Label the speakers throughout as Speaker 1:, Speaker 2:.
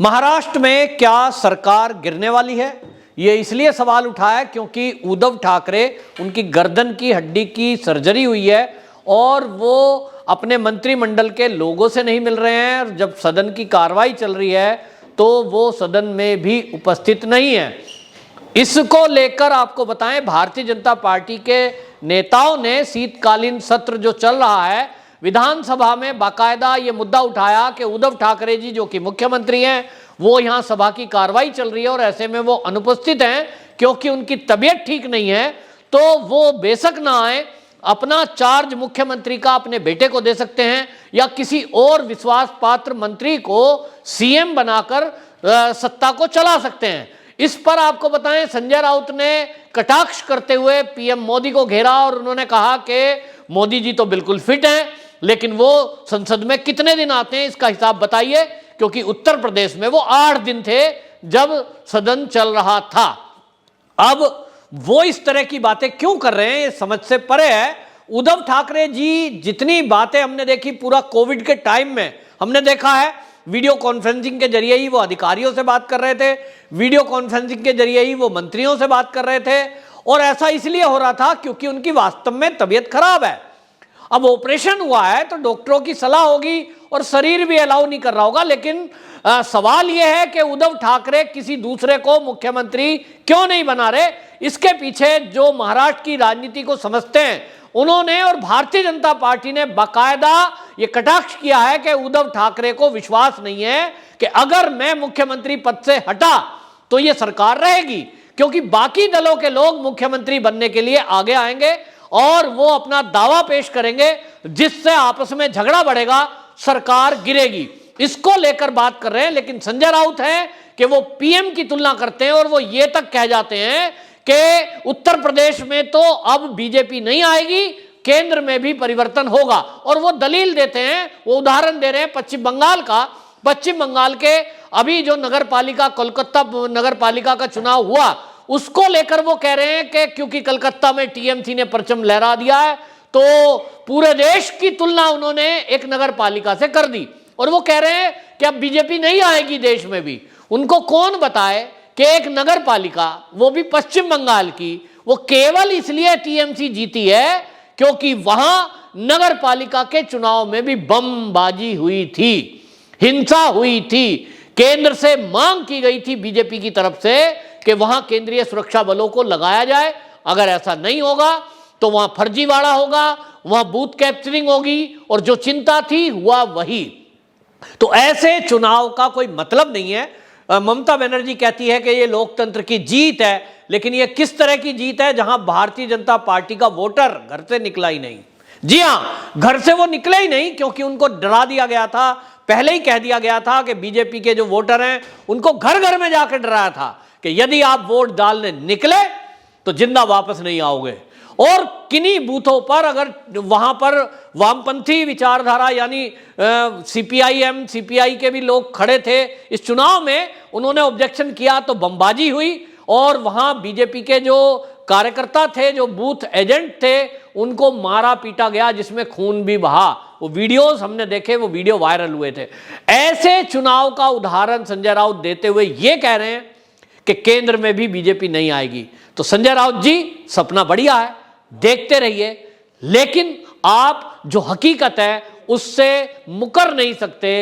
Speaker 1: महाराष्ट्र में क्या सरकार गिरने वाली है? ये इसलिए सवाल उठाया क्योंकि उद्धव ठाकरे, उनकी गर्दन की हड्डी की सर्जरी हुई है और वो अपने मंत्रिमंडल के लोगों से नहीं मिल रहे हैं। और जब सदन की कार्रवाई चल रही है तो वो सदन में भी उपस्थित नहीं है। इसको लेकर आपको बताएं, भारतीय जनता पार्टी के नेताओं ने शीतकालीन सत्र जो चल रहा है विधानसभा में बाकायदा ये मुद्दा उठाया कि उद्धव ठाकरे जी जो कि मुख्यमंत्री हैं, वो यहाँ सभा की कार्रवाई चल रही है और ऐसे में वो अनुपस्थित हैं क्योंकि उनकी तबीयत ठीक नहीं है। तो वो बेशक ना आए, अपना चार्ज मुख्यमंत्री का अपने बेटे को दे सकते हैं या किसी और विश्वास पात्र मंत्री को सीएम बनाकर सत्ता को चला सकते हैं। इस पर आपको बताएं, संजय राउत ने कटाक्ष करते हुए पीएम मोदी को घेरा और उन्होंने कहा कि मोदी जी तो बिल्कुल फिट हैं, लेकिन वो संसद में कितने दिन आते हैं इसका हिसाब बताइए, क्योंकि उत्तर प्रदेश में वो 8 दिन थे जब सदन चल रहा था। अब वो इस तरह की बातें क्यों कर रहे हैं ये समझ से परे है। उद्धव ठाकरे जी जितनी बातें हमने देखी पूरा कोविड के टाइम में, हमने देखा है वीडियो कॉन्फ्रेंसिंग के जरिए ही वो अधिकारियों से बात कर रहे थे, वीडियो कॉन्फ्रेंसिंग के जरिए ही वो मंत्रियों से बात कर रहे थे और ऐसा इसलिए हो रहा था क्योंकि उनकी वास्तव में तबीयत खराब है। अब ऑपरेशन हुआ है तो डॉक्टरों की सलाह होगी और शरीर भी अलाउ नहीं कर रहा होगा, लेकिन सवाल यह है कि उद्धव ठाकरे किसी दूसरे को मुख्यमंत्री क्यों नहीं बना रहे। इसके पीछे जो महाराष्ट्र की राजनीति को समझते हैं उन्होंने और भारतीय जनता पार्टी ने बाकायदा ये कटाक्ष किया है कि उद्धव ठाकरे को विश्वास नहीं है कि अगर मैं मुख्यमंत्री पद से हटा तो ये सरकार रहेगी, क्योंकि बाकी दलों के लोग मुख्यमंत्री बनने के लिए आगे आएंगे और वो अपना दावा पेश करेंगे जिससे आपस में झगड़ा बढ़ेगा, सरकार गिरेगी। इसको लेकर बात कर रहे हैं। लेकिन संजय राउत है कि वो पीएम की तुलना करते हैं और वो ये तक कह जाते हैं कि उत्तर प्रदेश में तो अब बीजेपी नहीं आएगी, केंद्र में भी परिवर्तन होगा। और वो दलील देते हैं, वो उदाहरण दे रहे हैं पश्चिम बंगाल का। पश्चिम बंगाल के अभी जो नगर पालिका, कोलकाता नगर पालिका का चुनाव हुआ, उसको लेकर वो कह रहे हैं कि क्योंकि कलकत्ता में टीएमसी ने परचम लहरा दिया है तो पूरे देश की तुलना उन्होंने एक नगर पालिका से कर दी और वो कह रहे हैं कि अब बीजेपी नहीं आएगी देश में भी। उनको कौन बताए कि एक नगर पालिका, वो भी पश्चिम बंगाल की, वो केवल इसलिए टीएमसी जीती है क्योंकि वहां नगर पालिका के चुनाव में भी बमबाजी हुई थी, हिंसा हुई थी। केंद्र से मांग की गई थी बीजेपी की तरफ से कि वहां केंद्रीय सुरक्षा बलों को लगाया जाए। अगर ऐसा नहीं होगा तो वहां फर्जीवाड़ा होगा, वहां बूथ कैप्चरिंग होगी और जो चिंता थी हुआ वही। तो ऐसे चुनाव का कोई मतलब नहीं है। ममता बनर्जी कहती है कि ये लोकतंत्र की जीत है, लेकिन ये किस तरह की जीत है जहां भारतीय जनता पार्टी का वोटर घर से निकला ही नहीं। जी हां, घर से वो निकले ही नहीं क्योंकि उनको डरा दिया गया था, पहले ही कह दिया गया था कि बीजेपी के जो वोटर हैं उनको घर घर में जाकर डराया था कि यदि आप वोट डालने निकले तो जिंदा वापस नहीं आओगे। और किन्हीं बूथों पर अगर वहां पर वामपंथी विचारधारा यानी सीपीआईएम, सीपीआई के भी लोग खड़े थे इस चुनाव में, उन्होंने ऑब्जेक्शन किया तो बमबाजी हुई और वहां बीजेपी के जो कार्यकर्ता थे, जो बूथ एजेंट थे, उनको मारा पीटा गया जिसमें खून भी बहा। वो वीडियोस हमने देखे, वो वीडियो वायरल हुए थे। ऐसे चुनाव का उदाहरण संजय राउत देते हुए ये कह रहे हैं कि केंद्र में भी बीजेपी नहीं आएगी। तो संजय राउत जी, सपना बढ़िया है, देखते रहिए, लेकिन आप जो हकीकत है उससे मुकर नहीं सकते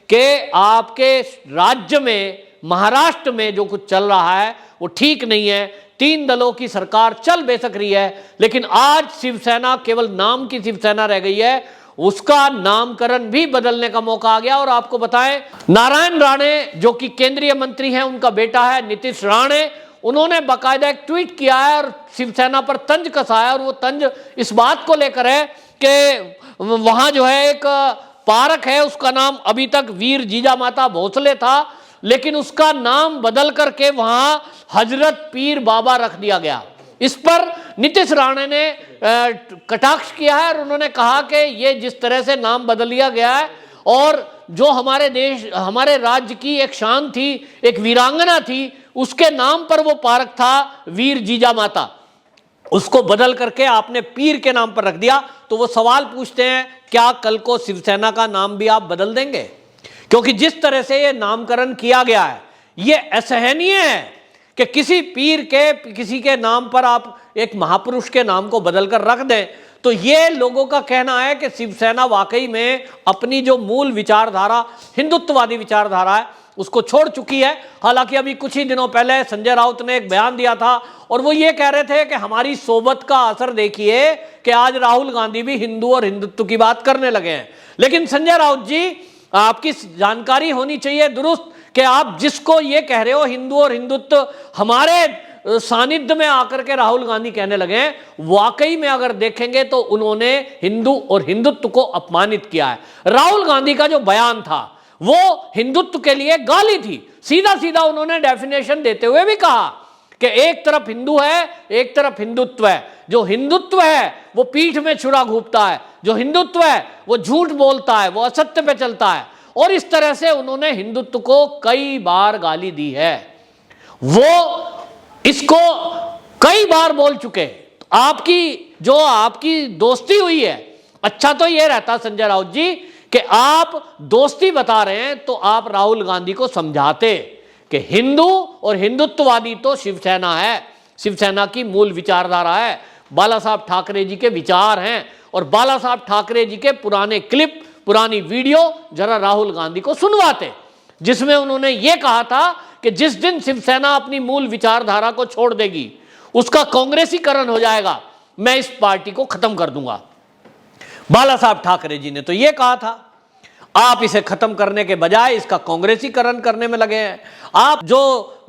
Speaker 1: कि आपके राज्य में, महाराष्ट्र में जो कुछ चल रहा है वो ठीक नहीं है। 3 दलों की सरकार चल बेशक रही है, लेकिन आज शिवसेना केवल नाम की शिवसेना रह गई है, उसका नामकरण भी बदलने का मौका आ गया। और आपको बताएं, नारायण राणे जो कि केंद्रीय मंत्री हैं, उनका बेटा है नीतीश राणे, उन्होंने बाकायदा एक ट्वीट किया है और शिवसेना पर तंज कसा है। और वो तंज इस बात को लेकर है कि वहां जो है एक पार्क है, उसका नाम अभी तक वीर जीजामाता भोसले था, लेकिन उसका नाम बदल करके वहां हजरत पीर बाबा रख दिया गया। इस पर नीतीश राणे ने कटाक्ष किया है और उन्होंने कहा कि ये जिस तरह से नाम बदल लिया गया है और जो हमारे देश, हमारे राज्य की एक शान थी, एक वीरांगना थी, उसके नाम पर वो पार्क था वीर जीजामाता, उसको बदल करके आपने पीर के नाम पर रख दिया। तो वो सवाल पूछते हैं, क्या कल को शिवसेना का नाम भी आप बदल देंगे? क्योंकि जिस तरह से ये नामकरण किया गया है ये असहनीय है कि किसी पीर के किसी के नाम पर आप एक महापुरुष के नाम को बदलकर रख दें। तो ये लोगों का कहना है कि शिवसेना वाकई में अपनी जो मूल विचारधारा हिंदुत्ववादी विचारधारा है उसको छोड़ चुकी है। हालांकि अभी कुछ ही दिनों पहले संजय राउत ने एक बयान दिया था और वो ये कह रहे थे कि हमारी सोबत का असर देखिए कि आज राहुल गांधी भी हिंदू और हिंदुत्व की बात करने लगे हैं। लेकिन संजय राउत जी, आपकी जानकारी होनी चाहिए दुरुस्त कि आप जिसको ये कह रहे हो हिंदू और हिंदुत्व, हमारे सानिध्य में आकर के राहुल गांधी कहने लगे हैं। वाकई में अगर देखेंगे तो उन्होंने हिंदू और हिंदुत्व को अपमानित किया है। राहुल गांधी का जो बयान था वो हिंदुत्व के लिए गाली थी। सीधा सीधा उन्होंने डेफिनेशन देते हुए भी कहा कि एक तरफ हिंदू है, एक तरफ हिंदुत्व है। जो हिंदुत्व है वो पीठ में छुरा घूंपता है, जो हिंदुत्व है वो झूठ बोलता है, वो असत्य पे चलता है। और इस तरह से उन्होंने हिंदुत्व को कई बार गाली दी है। वो इसको कई बार बोल चुके। आपकी दोस्ती हुई है, अच्छा तो यह रहता संजय राउत जी कि आप दोस्ती बता रहे हैं तो आप राहुल गांधी को समझाते कि हिंदू और हिंदुत्ववादी तो शिवसेना है, शिवसेना की मूल विचारधारा है, बाला साहब ठाकरे जी के विचार हैं। और बाला साहब ठाकरे जी के पुराने क्लिप, पुरानी वीडियो जरा राहुल गांधी को सुनवाते, जिसमें उन्होंने ये कहा था कि जिस दिन शिवसेना अपनी मूल विचारधारा को छोड़ देगी उसका कांग्रेसीकरण हो जाएगा, मैं इस पार्टी को खत्म कर दूंगा। बाला साहब ठाकरे जी ने तो यह कहा था। आप इसे खत्म करने के बजाय इसका कांग्रेसीकरण करने में लगे हैं। आप जो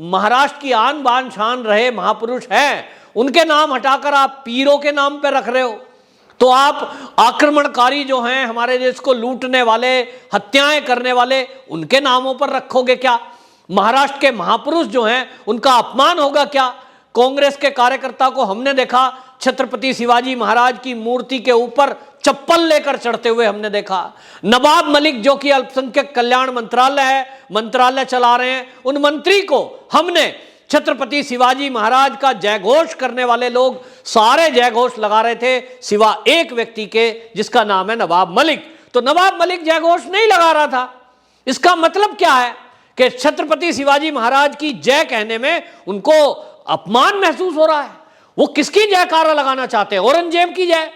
Speaker 1: महाराष्ट्र की आन बान शान रहे महापुरुष हैं उनके नाम हटाकर आप पीरों के नाम पे रख रहे हो। तो आप आक्रमणकारी जो हैं, हमारे देश को लूटने वाले, हत्याएं करने वाले, उनके नामों पर रखोगे क्या? महाराष्ट्र के महापुरुष जो हैं उनका अपमान होगा क्या? कांग्रेस के कार्यकर्ता को हमने देखा छत्रपति शिवाजी महाराज की मूर्ति के ऊपर चप्पल लेकर चढ़ते हुए हमने देखा। नवाब मलिक जो कि अल्पसंख्यक कल्याण मंत्रालय है, मंत्रालय चला रहे हैं, उन मंत्री को हमने छत्रपति शिवाजी महाराज का जयघोष करने वाले लोग सारे जयघोष लगा रहे थे सिवा एक व्यक्ति के जिसका नाम है नवाब मलिक। तो नवाब मलिक जयघोष नहीं लगा रहा था। इसका मतलब क्या है कि छत्रपति शिवाजी महाराज की जय कहने में उनको अपमान महसूस हो रहा है। वो किसकी जयकारा लगाना चाहते हैं? औरंगजेब की जय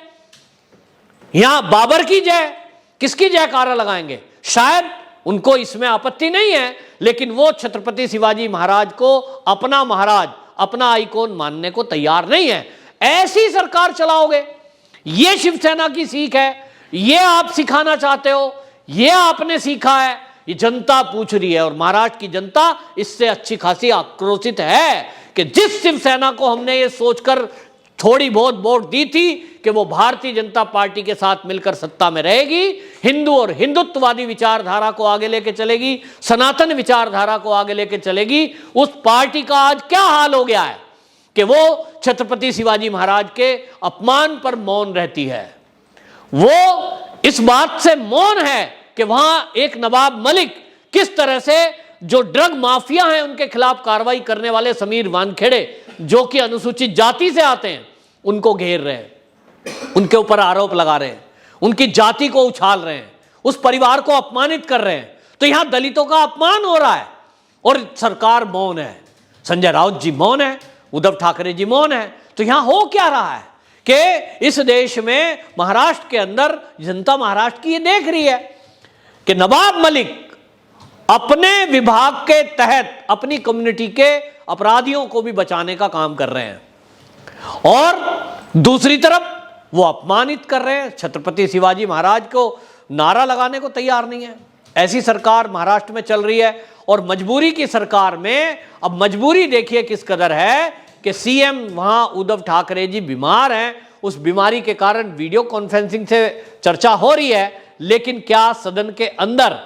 Speaker 1: या बाबर की जय? किसकी जयकारा लगाएंगे? शायद उनको इसमें आपत्ति नहीं है, लेकिन वो छत्रपति शिवाजी महाराज को अपना महाराज, अपना आइकॉन मानने को तैयार नहीं है। ऐसी सरकार चलाओगे? ये शिवसेना की सीख है, ये आप सिखाना चाहते हो, ये आपने सीखा है, ये जनता पूछ रही है। और महाराष्ट्र की जनता इससे अच्छी खासी आक्रोशित है कि जिस शिवसेना को हमने ये सोचकर थोड़ी बहुत वोट दी थी कि वो भारतीय जनता पार्टी के साथ मिलकर सत्ता में रहेगी, हिंदू और हिंदुत्ववादी विचारधारा को आगे लेके चलेगी, सनातन विचारधारा को आगे लेके चलेगी, उस पार्टी का आज क्या हाल हो गया है कि वो छत्रपति शिवाजी महाराज के अपमान पर मौन रहती है। वो इस बात से मौन है कि वहां एक नवाब मलिक किस तरह से जो ड्रग माफिया हैं उनके खिलाफ कार्रवाई करने वाले समीर वानखेड़े जो कि अनुसूचित जाति से आते हैं उनको घेर रहे हैं, उनके ऊपर आरोप लगा रहे हैं, उनकी जाति को उछाल रहे हैं, उस परिवार को अपमानित कर रहे हैं। तो यहां दलितों का अपमान हो रहा है और सरकार मौन है। संजय राउत जी मौन है, उद्धव ठाकरे जी मौन है। तो यहां हो क्या रहा है कि इस देश में महाराष्ट्र के अंदर जनता महाराष्ट्र की ये देख रही है कि नवाब मलिक अपने विभाग के तहत अपनी कम्युनिटी के अपराधियों को भी बचाने का काम कर रहे हैं और दूसरी तरफ वो अपमानित कर रहे हैं, छत्रपति शिवाजी महाराज को नारा लगाने को तैयार नहीं है। ऐसी सरकार महाराष्ट्र में चल रही है और मजबूरी की सरकार में अब मजबूरी देखिए किस कदर है कि सीएम वहां उद्धव ठाकरे जी बीमार हैं, उस बीमारी के कारण वीडियो कॉन्फ्रेंसिंग से चर्चा हो रही है। लेकिन क्या सदन के अंदर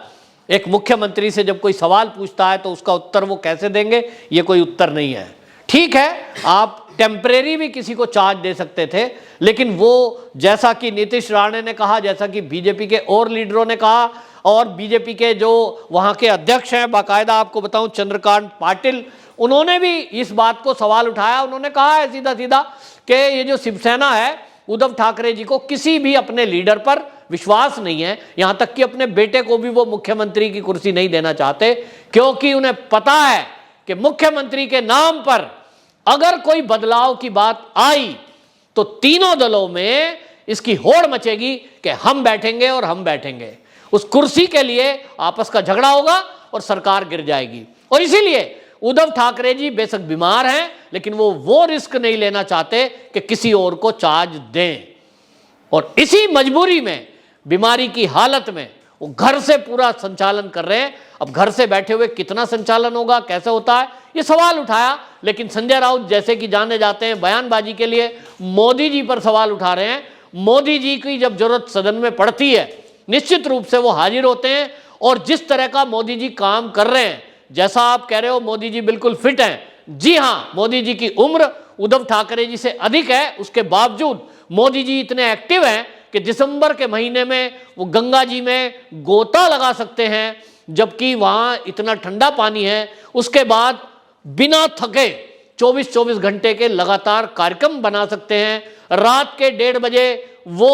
Speaker 1: एक मुख्यमंत्री से जब कोई सवाल पूछता है तो उसका उत्तर वो कैसे देंगे? ये कोई उत्तर नहीं है। ठीक है, आप टेम्परेरी भी किसी को चार्ज दे सकते थे, लेकिन वो जैसा कि नीतीश राणे ने कहा, जैसा कि बीजेपी के और लीडरों ने कहा और बीजेपी के जो वहाँ के अध्यक्ष हैं, बाकायदा आपको बताऊं चंद्रकांत पाटिल, उन्होंने भी इस बात को सवाल उठाया। उन्होंने कहा है सीधा सीधा कि ये जो शिवसेना है उद्धव ठाकरे जी को किसी भी अपने लीडर पर विश्वास नहीं है। यहां तक कि अपने बेटे को भी वो मुख्यमंत्री की कुर्सी नहीं देना चाहते, क्योंकि उन्हें पता है कि मुख्यमंत्री के नाम पर अगर कोई बदलाव की बात आई तो तीनों दलों में इसकी होड़ मचेगी कि हम बैठेंगे और हम बैठेंगे। उस कुर्सी के लिए आपस का झगड़ा होगा और सरकार गिर जाएगी। और इसीलिए उद्धव ठाकरे जी बेशक बीमार हैं, लेकिन वो रिस्क नहीं लेना चाहते कि किसी और को चार्ज दें। और इसी मजबूरी में, बीमारी की हालत में वो घर से पूरा संचालन कर रहे हैं। अब घर से बैठे हुए कितना संचालन होगा, कैसे होता है, ये सवाल उठाया। लेकिन संजय राउत जैसे कि जाने जाते हैं बयानबाजी के लिए, मोदी जी पर सवाल उठा रहे हैं। मोदी जी की जब जरूरत सदन में पड़ती है, निश्चित रूप से वो हाजिर होते हैं। और जिस तरह का मोदी जी काम कर रहे हैं, जैसा आप कह रहे हो मोदी जी बिल्कुल फिट हैं, जी हां, मोदी जी की उम्र उद्धव ठाकरे जी से अधिक है, उसके बावजूद मोदी जी इतने एक्टिव हैं कि दिसंबर के महीने में वो गंगा जी में गोता लगा सकते हैं, जबकि वहां इतना ठंडा पानी है। उसके बाद बिना थके 24-24 घंटे के लगातार कार्यक्रम बना सकते हैं। रात के 1:30 बजे वो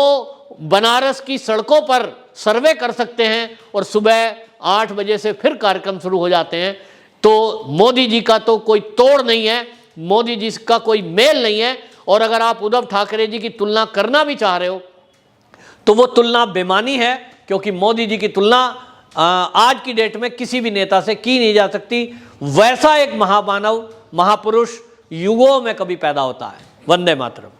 Speaker 1: बनारस की सड़कों पर सर्वे कर सकते हैं और सुबह 8 बजे से फिर कार्यक्रम शुरू हो जाते हैं। तो मोदी जी का तो कोई तोड़ नहीं है, मोदी जी का कोई मेल नहीं है। और अगर आप उद्धव ठाकरे जी की तुलना करना भी चाह रहे हो तो वो तुलना बेमानी है, क्योंकि मोदी जी की तुलना आज की डेट में किसी भी नेता से की नहीं जा सकती। वैसा एक महामानव, महापुरुष युगों में कभी पैदा होता है। वंदे मातरम।